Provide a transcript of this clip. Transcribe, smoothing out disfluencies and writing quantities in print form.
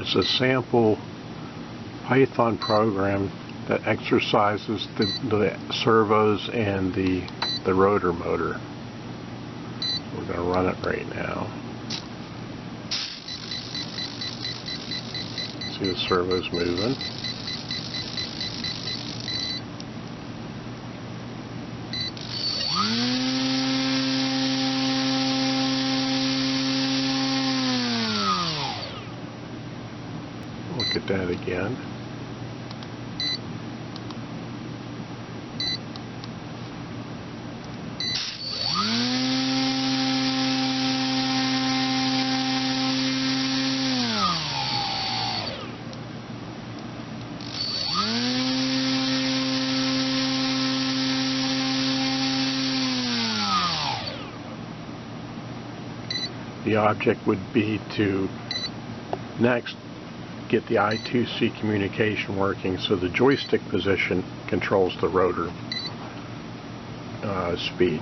is a sample Python program that exercises the servos and the rotor motor. We're going to run it right now. See the servos moving. Look at that again. The object would be to next get the I2C communication working, so the joystick position controls the rotor speed.